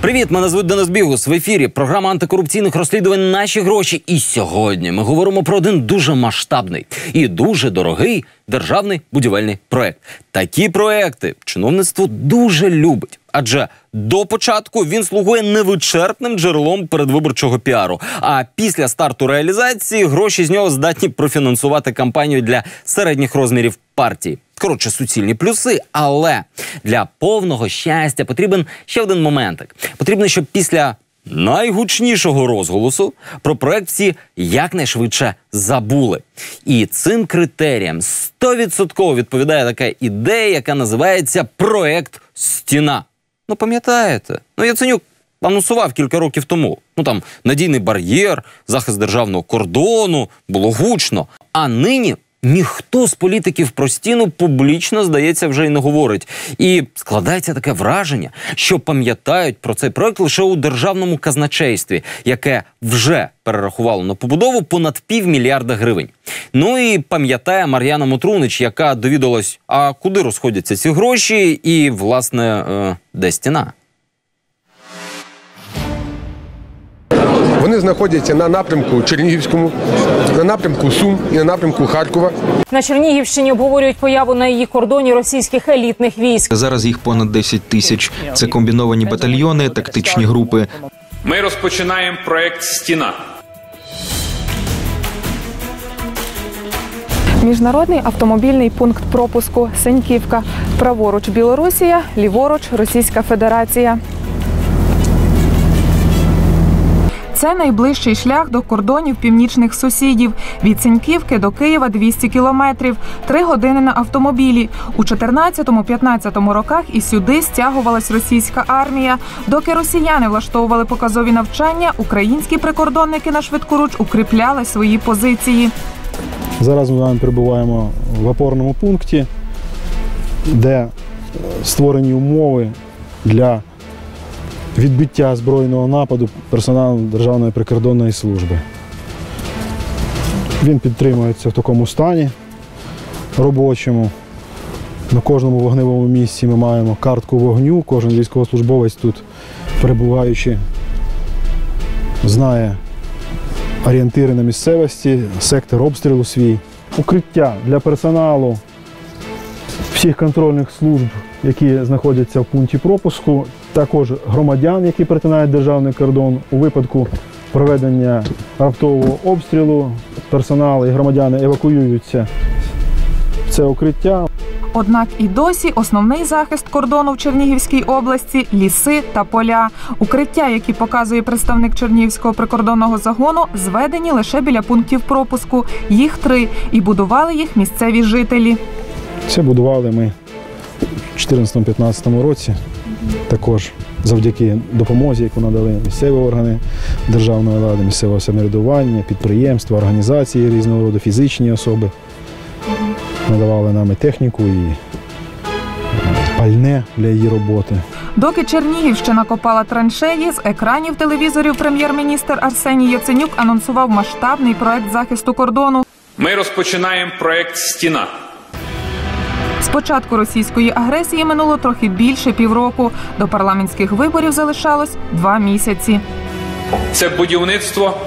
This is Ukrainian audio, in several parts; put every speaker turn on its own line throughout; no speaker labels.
Привіт, мене звуть Денис Бігус. В ефірі програма антикорупційних розслідувань «Наші гроші». І сьогодні ми говоримо про один дуже масштабний і дуже дорогий державний будівельний проект. Такі проекти чиновництво дуже любить. Адже до початку він слугує невичерпним джерелом передвиборчого піару. А після старту реалізації гроші з нього здатні профінансувати кампанію для середніх розмірів партії. Коротше, суцільні плюси, але для повного щастя потрібен ще один моментик. Потрібно, щоб після найгучнішого розголосу про проект всі якнайшвидше забули. І цим критеріям 100% відповідає така ідея, яка називається «Проект Стіна». Ну, пам'ятаєте? Ну, Яценюк анонсував кілька років тому. Ну, там, надійний бар'єр, захист державного кордону, було гучно. А нині ніхто з політиків про стіну публічно, здається, вже й не говорить. І складається таке враження, що пам'ятають про цей проект лише у державному казначействі, яке вже перерахувало на побудову понад $500 мільярда гривень. Ну і пам'ятає Мар'яна Мотрунич, яка довідалась, а куди розходяться ці гроші і, власне, де стіна?
Вони знаходяться на напрямку Чернігівському, на напрямку Сум і на напрямку Харкова.
На Чернігівщині обговорюють появу на її кордоні російських елітних військ.
Зараз їх понад 10 тисяч. Це комбіновані батальйони, тактичні групи.
Ми розпочинаємо проект «Стіна».
Міжнародний автомобільний пункт пропуску Сеньківка. Праворуч Білорусія, ліворуч Російська Федерація. Це найближчий шлях до кордонів північних сусідів. Від Сеньківки до Києва 200 кілометрів, 3 години на автомобілі. У 14-15 роках і сюди стягувалась російська армія. Доки росіяни влаштовували показові навчання, українські прикордонники на швидкоруч укріпляли свої позиції.
Зараз ми з вами перебуваємо в опорному пункті, де створені умови для відбиття збройного нападу персоналом Державної прикордонної служби. Він підтримується в такому стані робочому. На кожному вогневому місці ми маємо картку вогню. Кожен військовослужбовець тут, перебуваючи, знає орієнтири на місцевості, сектор обстрілу свій. Укриття для персоналу всіх контрольних служб, які знаходяться в пункті пропуску, також громадян, які перетинають державний кордон. У випадку проведення раптового обстрілу персонал і громадяни евакуюються в це укриття.
Однак і досі основний захист кордону в Чернігівській області – ліси та поля. Укриття, які показує представник Чернігівського прикордонного загону, зведені лише біля пунктів пропуску. Їх 3, і будували їх місцеві жителі.
Це будували ми в 2014-2015 році, також завдяки допомозі, яку надали місцеві органи державної влади, місцевого самоврядування, підприємства, організації різного роду, фізичні особи. Надавали нам і техніку, і пальне для її роботи.
Доки Чернігівщина копала траншеї, з екранів телевізорів прем'єр-міністр Арсеній Яценюк анонсував масштабний проект захисту кордону.
Ми розпочинаємо проект «Стіна».
З початку російської агресії минуло трохи більше півроку. До парламентських виборів залишалось 2 місяці.
Це будівництво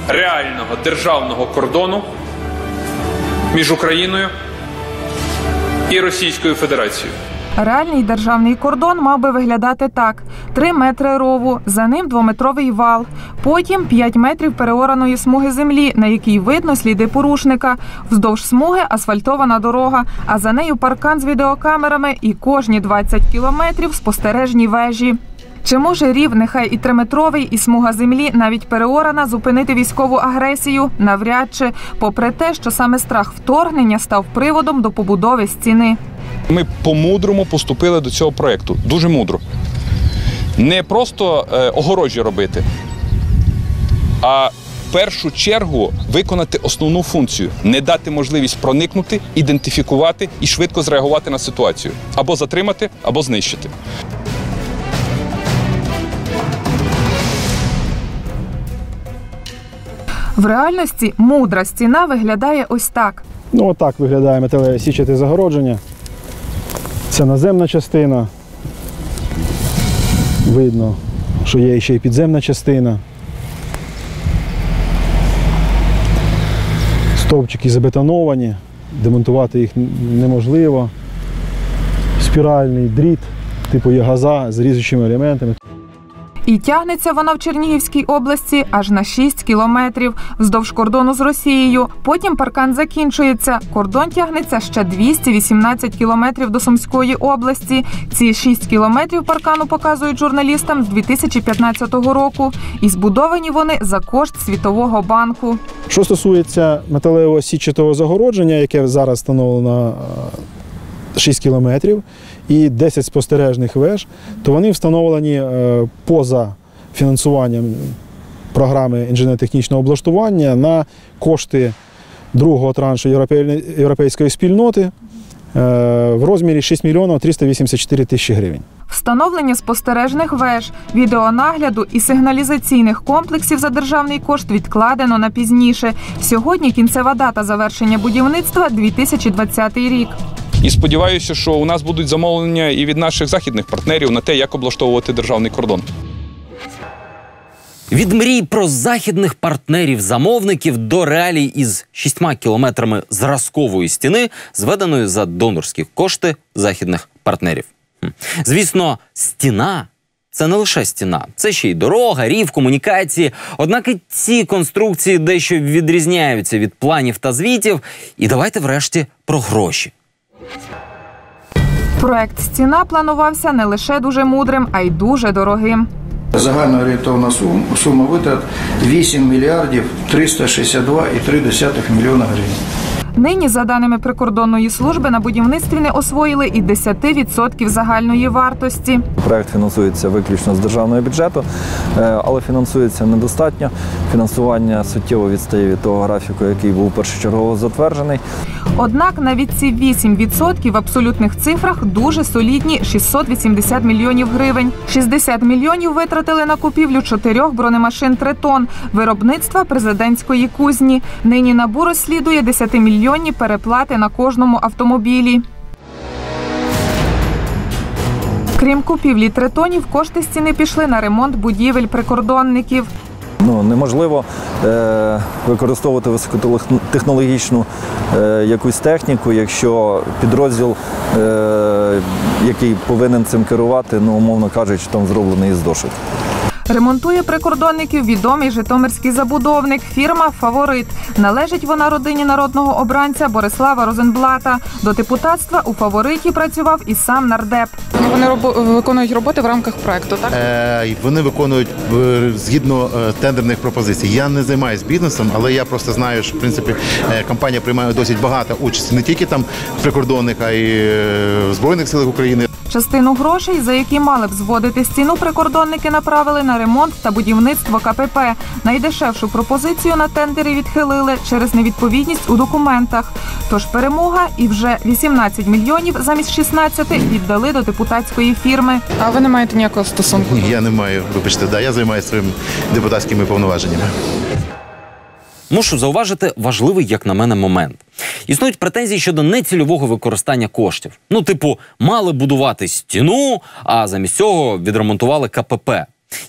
реального державного кордону між Україною і Російською Федерацією.
Реальний державний кордон мав би виглядати так. 3 метри рову, за ним 2-метровий вал. Потім 5 метрів переораної смуги землі, на якій видно сліди порушника. Вздовж смуги асфальтована дорога, а за нею паркан з відеокамерами і кожні 20 кілометрів спостережні вежі. Чи може рів, нехай і 3-метровий, і смуга землі, навіть переорана, зупинити військову агресію? Навряд чи, попри те, що саме страх вторгнення став приводом до побудови стіни.
Ми по-мудрому поступили до цього проєкту, дуже мудро. Не просто огорожі робити, а в першу чергу виконати основну функцію – не дати можливість проникнути, ідентифікувати і швидко зреагувати на ситуацію. Або затримати, або знищити.
В реальності мудра стіна виглядає ось так.
Ну, отак виглядає металосічате загородження. Це наземна частина. Видно, що є ще й підземна частина. Стовпчики забетоновані, демонтувати їх неможливо. Спіральний дріт, типу ягаза з різучими елементами.
І тягнеться вона в Чернігівській області аж на 6 кілометрів вздовж кордону з Росією. Потім паркан закінчується. Кордон тягнеться ще 218 кілометрів до Сумської області. Ці 6 кілометрів паркану показують журналістам з 2015 року. І збудовані вони за кошт Світового банку.
Що стосується металевого сітчатого загородження, яке зараз встановлено 6 кілометрів, і 10 спостережних веж, то вони встановлені поза фінансуванням програми інженерно-технічного облаштування на кошти другого траншу європейської спільноти в розмірі 6 мільйонів 384 тисячі гривень.
Встановлення спостережних веж, відеонагляду і сигналізаційних комплексів за державний кошт відкладено на пізніше. Сьогодні кінцева дата завершення будівництва – 2020 рік.
І сподіваюся, що у нас будуть замовлення і від наших західних партнерів на те, як облаштовувати державний кордон.
Від мрій про західних партнерів-замовників до реалій із 6 кілометрами зразкової стіни, зведеної за донорські кошти західних партнерів. Звісно, стіна – це не лише стіна. Це ще й дорога, рів, комунікації. Однак і ці конструкції дещо відрізняються від планів та звітів. І давайте врешті про гроші.
Проект «Стіна» планувався не лише дуже мудрим, а й дуже дорогим.
Загальна орієнтовна сума витрат – 8 мільярдів 362,3 мільйона гривень.
Нині, за даними прикордонної служби, на будівництві не освоїли і 10% загальної вартості.
Проект фінансується виключно з державного бюджету, але фінансується недостатньо. Фінансування суттєво відстає від того графіку, який був першочергово затверджений.
Однак навіть ці 8% в абсолютних цифрах дуже солідні – 680 мільйонів гривень. 60 мільйонів витратили на купівлю 4 бронемашин «Тритон» виробництва президентської кузні. Нині НАБУ розслідує 10-мільйонні переплати на кожному автомобілі. Крім купівлі «Тритонів», кошти стіни пішли на ремонт будівель прикордонників.
Неможливо використовувати високотехнологічну якусь техніку, якщо підрозділ, який повинен цим керувати, умовно кажучи, там зроблений із дошок.
Ремонтує прикордонників відомий житомирський забудовник – фірма «Фаворит». Належить вона родині народного обранця Борислава Розенблата. До депутатства у «Фавориті» працював і сам нардеп.
Вони виконують роботи в рамках проекту, так?
Вони виконують згідно тендерних пропозицій. Я не займаюся бізнесом, але я просто знаю, що в принципі компанія приймає досить багато участі не тільки там в прикордонних, а й в Збройних силах України.
Частину грошей, за які мали б зводити стіну, прикордонники направили на ремонт та будівництво КПП. Найдешевшу пропозицію на тендері відхилили через невідповідність у документах. Тож перемога і вже 18 мільйонів замість 16 віддали до депутатської фірми.
А ви не маєте ніякого стосунку?
Ні, я не маю, вибачте, я займаюся своїми депутатськими повноваженнями.
Мушу зауважити важливий, як на мене, момент. Існують претензії щодо нецільового використання коштів. Мали будувати стіну, а замість цього відремонтували КПП.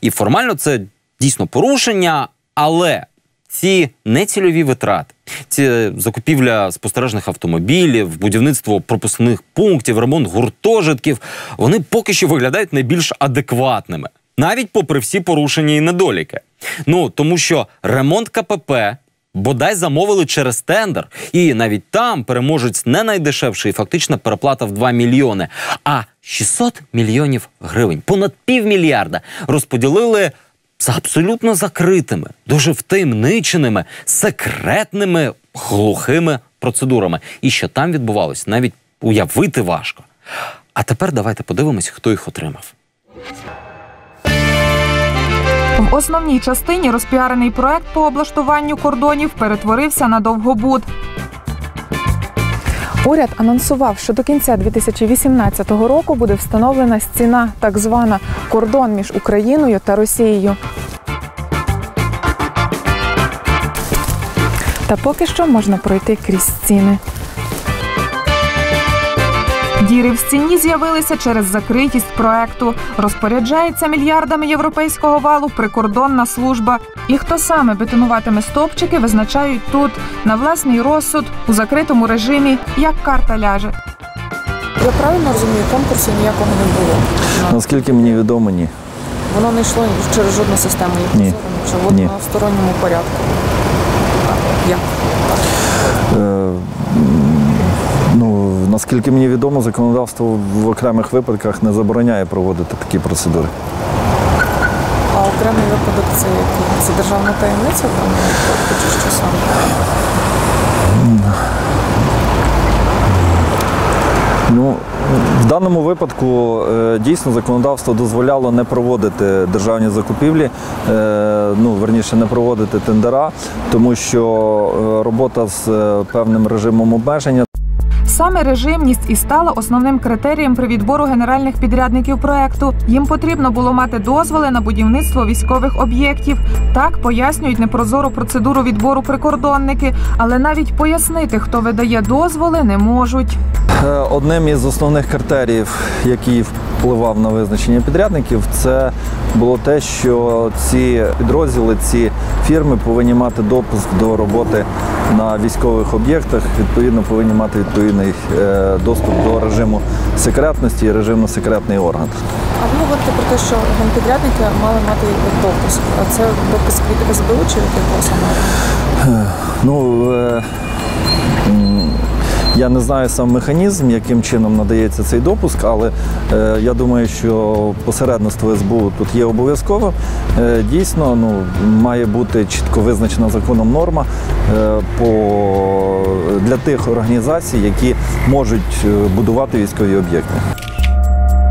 І формально це дійсно порушення, але ці нецільові витрати, ці закупівля спостережних автомобілів, будівництво пропускних пунктів, ремонт гуртожитків, вони поки що виглядають найбільш адекватними. Навіть попри всі порушення і недоліки. Тому що ремонт КПП бодай замовили через тендер. І навіть там переможець не найдешевший, фактично переплата в 2 мільйони. А 600 мільйонів гривень, понад півмільярда, розподілили з абсолютно закритими, дуже втаємниченими, секретними, глухими процедурами. І що там відбувалось, навіть уявити важко. А тепер давайте подивимось, хто їх отримав.
В основній частині розпіарений проект по облаштуванню кордонів перетворився на довгобуд.
Уряд анонсував, що до кінця 2018 року буде встановлена стіна, так звана кордон між Україною та Росією. Та поки що можна пройти крізь стіни.
Діри в стіні з'явилися через закритість проекту. Розпоряджається мільярдами європейського валу прикордонна служба. І хто саме бетонуватиме стовпчики, визначають тут, на власний розсуд, у закритому режимі, як карта ляже.
Я правильно розумію, конкурсу ніякого не було?
Наскільки мені відомо, ні.
Воно не йшло через жодну систему?
Ні.
Чи в односторонньому порядку? Як?
Наскільки мені відомо, законодавство в окремих випадках не забороняє проводити такі процедури.
А окремий випадок це який? Це державна таємниця? Чи що саме?
В даному випадку дійсно законодавство дозволяло не проводити державні закупівлі, не проводити тендера, тому що робота з певним режимом обмеження.
Саме режимність і стала основним критерієм при відбору генеральних підрядників проекту. Їм потрібно було мати дозволи на будівництво військових об'єктів. Так пояснюють непрозору процедуру відбору прикордонники, але навіть пояснити, хто видає дозволи, не можуть.
Одним із основних критеріїв, який впливав на визначення підрядників, це було те, що ці підрозділи, ці фірми повинні мати допуск до роботи на військових об'єктах, відповідно повинні мати відповідний доступ до режиму секретності і режимно-секретний орган.
А ви говорите про те, що генпідрядники мали мати допуск. А це допуск від СБУ чи від якого саме?
Я не знаю сам механізм, яким чином надається цей допуск, але я думаю, що посередництво СБУ тут є обов'язково. Дійсно, має бути чітко визначена законом норма для тих організацій, які можуть будувати військові об'єкти.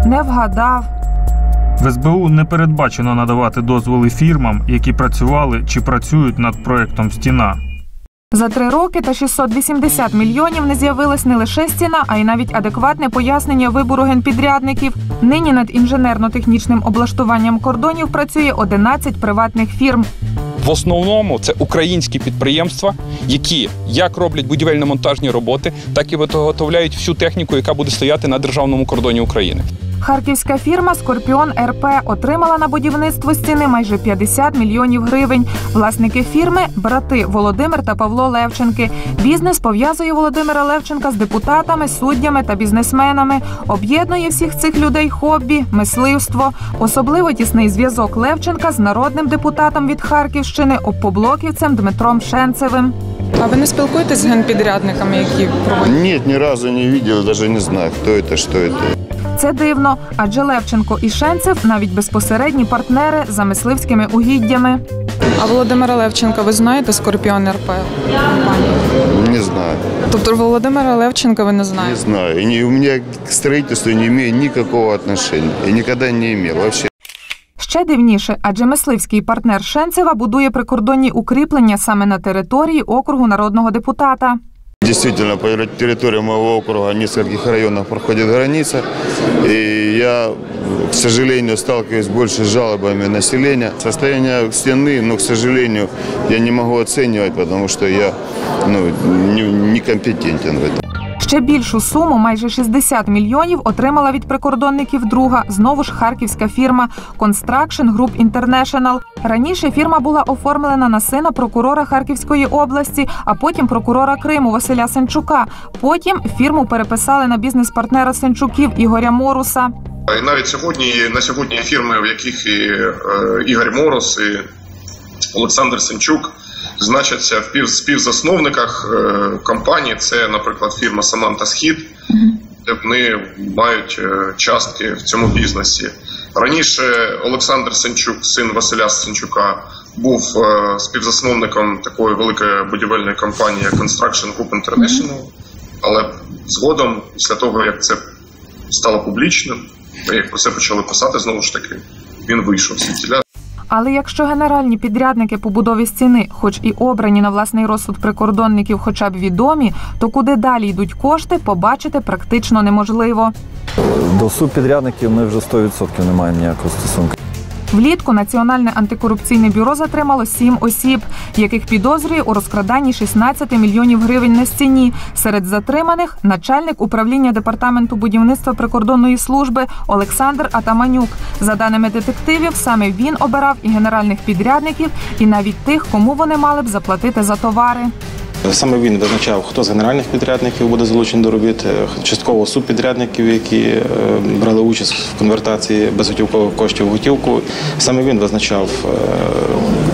Не вгадав.
В СБУ не передбачено надавати дозволи фірмам, які працювали чи працюють над проєктом «Стіна».
За 3 роки та 680 мільйонів не з'явилась не лише стіна, а й навіть адекватне пояснення вибору генпідрядників. Нині над інженерно-технічним облаштуванням кордонів працює 11 приватних фірм.
В основному це українські підприємства, які як роблять будівельно-монтажні роботи, так і виготовляють всю техніку, яка буде стояти на державному кордоні України.
Харківська фірма «Скорпіон РП» отримала на будівництво стіни майже 50 мільйонів гривень. Власники фірми – брати Володимир та Павло Левченки. Бізнес пов'язує Володимира Левченка з депутатами, суддями та бізнесменами. Об'єднує всіх цих людей хобі, мисливство. Особливо тісний зв'язок Левченка з народним депутатом від Харківщини, опоблоківцем Дмитром Шенцевим.
А ви не спілкуєтесь з генпідрядниками, які проводять?
Ні, ні разу не бачив, навіть не знаю, хто це, що це.
Це дивно, адже Левченко і Шенцев навіть безпосередні партнери за мисливськими угіддями.
А Володимира Левченка ви знаєте, «Скорпіон РП»?
Не знаю.
Тобто Володимира Левченка ви не знаєте?
Не знаю. І у мене к строительству не має ніякого відношення. І ніколи не мав взагалі.
Ще дивніше, адже мисливський партнер Шенцева будує прикордонні укріплення саме на території округу народного депутата.
Действительно, по территории моего округа в нескольких районах проходит граница, и я, к сожалению, сталкиваюсь больше с жалобами населения. Состояние стены, к сожалению, я не могу оценивать, потому что я некомпетентен в этом.
Ще більшу суму, майже 60 мільйонів, отримала від прикордонників друга, знову ж харківська фірма «Construction Group International». Раніше фірма була оформлена на сина прокурора Харківської області, а потім прокурора Криму Василя Сенчука. Потім фірму переписали на бізнес-партнера Сенчуків Ігоря Моруса.
І навіть на сьогодні фірми, в яких і Ігор Морус, і Олександр Сенчук значаться в співзасновниках компанії. Це, наприклад, фірма «Саманта Схід», де вони мають частки в цьому бізнесі. Раніше Олександр Сенчук, син Василя Сенчука, був співзасновником такої великої будівельної компанії, як Construction Group International, але згодом, після того, як це стало публічним, як про це почали писати, знову ж таки, він вийшов звідтіля.
Але якщо генеральні підрядники по будові стіни, хоч і обрані на власний розсуд прикордонників, хоча б відомі, то куди далі йдуть кошти, побачити практично неможливо.
До субпідрядників ми вже 100% не маємо ніякого стосунку.
Влітку Національне антикорупційне бюро затримало 7 осіб, яких підозрює у розкраданні 16 мільйонів гривень на стіні. Серед затриманих – начальник управління департаменту будівництва прикордонної служби Олександр Атаманюк. За даними детективів, саме він обирав і генеральних підрядників, і навіть тих, кому вони мали б заплатити за товари.
Саме він визначав, хто з генеральних підрядників буде залучений до робіт, частково субпідрядників, які брали участь в конвертації безготівкових коштів в готівку. Саме він визначав,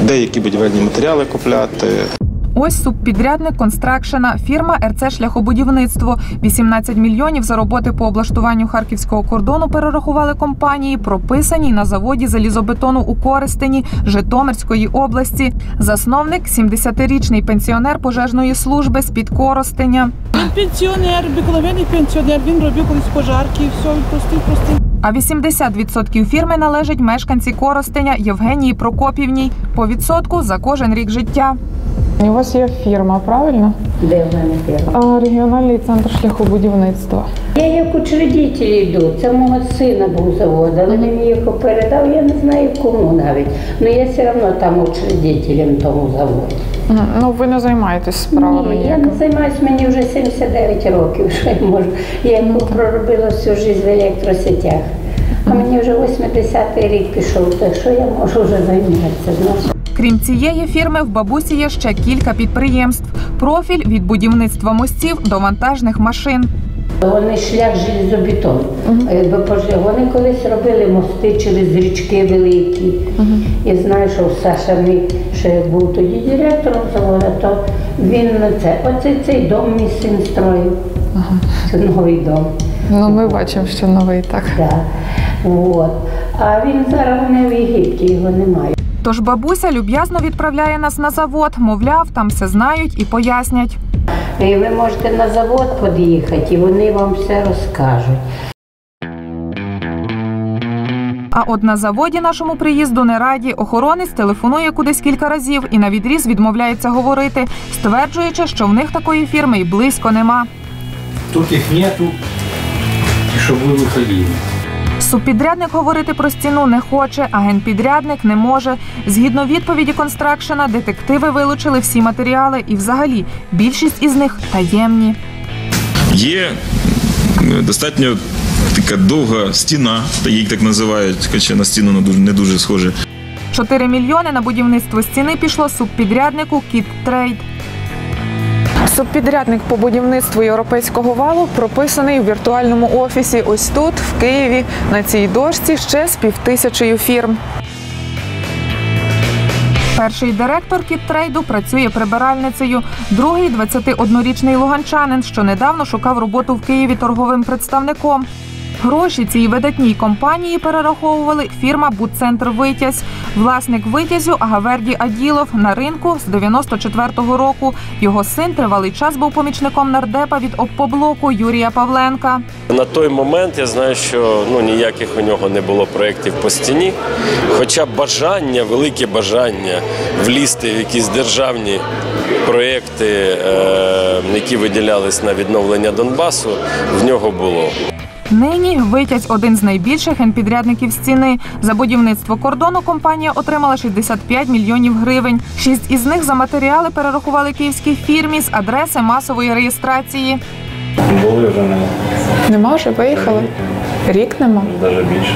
деякі будівельні матеріали купляти.
Ось субпідрядник констракшена, фірма РЦ «Шляхобудівництво». 18 мільйонів за роботи по облаштуванню харківського кордону перерахували компанії, прописаній на заводі залізобетону у Коростені Житомирської області. Засновник – 70-річний пенсіонер пожежної служби з-під Коростеня.
Він пенсіонер, обикновений пенсіонер, він робив колись пожарки і все, простий.
А 80% фірми належить мешканці Коростеня Євгенії Прокопівній. По відсотку за кожен рік життя.
У вас є фірма, правильно?
Де в мене фірма?
Регіональний центр шляхобудівництва.
Я як учредитель йду. Це мого сина був завод, але він його передав, я не знаю кому навіть. Але я все одно там учредителем тому заводу.
Ну, ви не займаєтесь справами?
Ні, я не займаюся, мені вже 79 років, що я можу. Я проробила всю життя в електросетях. А мені вже 80-й рік пішов, так що я можу вже займатися.
Крім цієї фірми, в бабусі є ще кілька підприємств. Профіль від будівництва мостів до вантажних машин.
Вони шлях железобетон. Вони колись робили мости через річки великі. Я знаю, що Саша мій, що як був тоді директором заводу, то він цей дом мій син строїв. Це новий дом.
Ну, ми бачимо, що новий, так.
Так. А він зараз в Єгипті, його немає.
Тож бабуся люб'язно відправляє нас на завод, мовляв, там все знають і пояснять.
І ви можете на завод під'їхати, і вони вам все розкажуть.
А от на заводі нашому приїзду не раді. Охоронець телефонує кудись кілька разів і навідріз відмовляється говорити, стверджуючи, що в них такої фірми й близько нема.
Тут їх нету, і щоб ви виходили.
Субпідрядник говорити про стіну не хоче, а генпідрядник не може. Згідно відповіді констракшена, детективи вилучили всі матеріали і взагалі більшість із них таємні.
Є достатньо така довга стіна, її так називають, хоча на стіну не дуже схоже.
4 мільйони на будівництво стіни пішло субпідряднику «Кіт-Трейд».
Субпідрядник по будівництву європейського валу прописаний у віртуальному офісі ось тут, в Києві. На цій дошці ще з 5000 фірм.
Перший директор «Кіт-Трейду» працює прибиральницею. Другий – 21-річний луганчанин, що недавно шукав роботу в Києві торговим представником. Гроші цій видатній компанії перераховували фірма «Будцентр Витязь». Власник «Витязю» Агаверді Аділов на ринку з 94-го року. Його син тривалий час був помічником нардепа від «Оппоблоку» Юрія Павленка.
На той момент я знаю, що ніяких у нього не було проєктів по стіні. Хоча бажання, велике бажання влізти в якісь державні проєкти, які виділялись на відновлення Донбасу, в нього було.
Нині «Витязь» – один з найбільших генпідрядників стіни. За будівництво кордону компанія отримала 65 мільйонів гривень. 6 із них за матеріали перерахували київській фірмі з адреси масової реєстрації.
Були вже не.
Нема вже? Виїхали? Рік нема?
Навіть більше.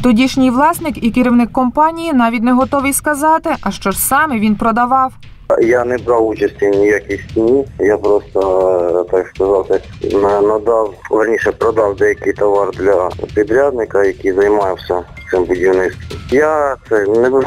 Тодішній власник і керівник компанії навіть не готовий сказати, а що ж саме він продавав.
Я не брав участі в ніякій стіні, я просто, так сказати, продав деякий товар для підрядника, який займався цим будівництвом. Я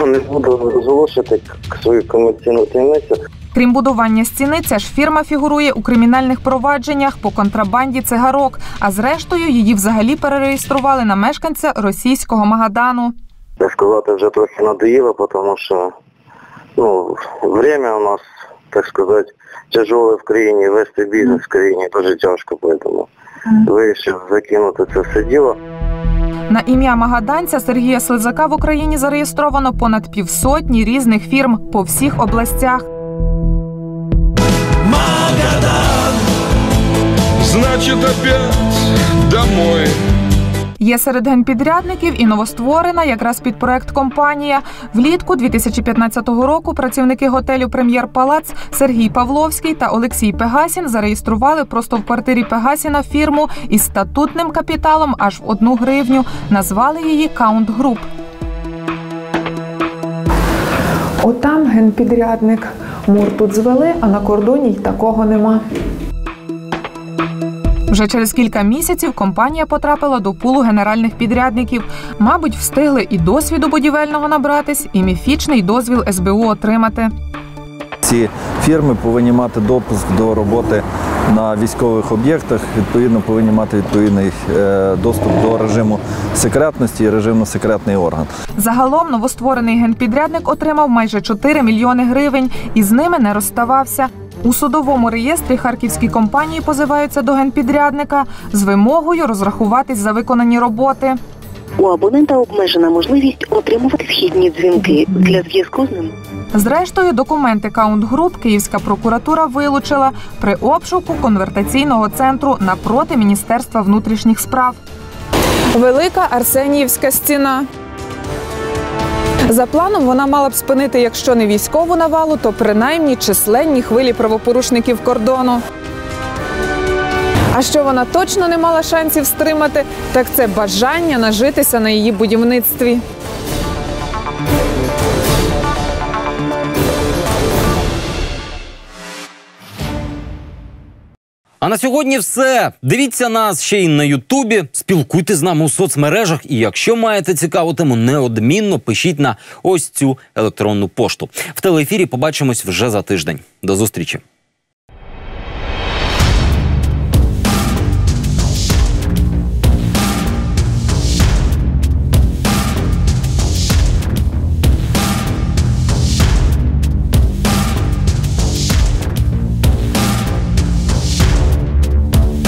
не буду розголошувати свою комерційну таємницю.
Крім будування стіни, ця ж фірма фігурує у кримінальних провадженнях по контрабанді цигарок, а зрештою її взагалі перереєстрували на мешканця російського Магадану.
Так сказати, вже трохи надоїло, тому що время у нас, так сказати, тяжеле в країні, вести бізнес в країні дуже тяжко, тому вирішив закинути це все діло.
На ім'я магаданця Сергія Слизака в Україні зареєстровано понад 500 різних фірм по всіх областях.
Магадан, значить, опять домой.
Є серед генпідрядників і новостворена якраз під проект компанія. Влітку 2015 року працівники готелю «Прем'єр-Палац» Сергій Павловський та Олексій Пегасін зареєстрували просто в квартирі Пегасіна фірму із статутним капіталом аж в 1 гривню. Назвали її «Каунт Груп».
Отам генпідрядник. Мур тут звели, а на кордоні й такого нема.
Вже через кілька місяців компанія потрапила до пулу генеральних підрядників. Мабуть, встигли і досвіду будівельного набратись, і міфічний дозвіл СБУ отримати.
Ці фірми повинні мати допуск до роботи на військових об'єктах, відповідно, повинні мати відповідний доступ до режиму секретності і режимно-секретний орган.
Загалом новостворений генпідрядник отримав майже 4 мільйони гривень і з ними не розставався. У судовому реєстрі харківські компанії позиваються до генпідрядника з вимогою розрахуватись за виконані роботи.
У абонента обмежена можливість отримувати вхідні дзвінки для зв'язку з ним.
Зрештою, документи «Каунт Груп» Київська прокуратура вилучила при обшуку конвертаційного центру напроти Міністерства внутрішніх справ.
Велика Арсеніївська стіна. За планом вона мала б спинити, якщо не військову навалу, то принаймні численні хвилі правопорушників кордону. А що вона точно не мала шансів стримати, так це бажання нажитися на її будівництві.
А на сьогодні все. Дивіться нас ще й на Ютубі, спілкуйтесь з нами у соцмережах і якщо маєте цікаву тему, неодмінно пишіть на ось цю електронну пошту. В телеефірі побачимось вже за тиждень. До зустрічі.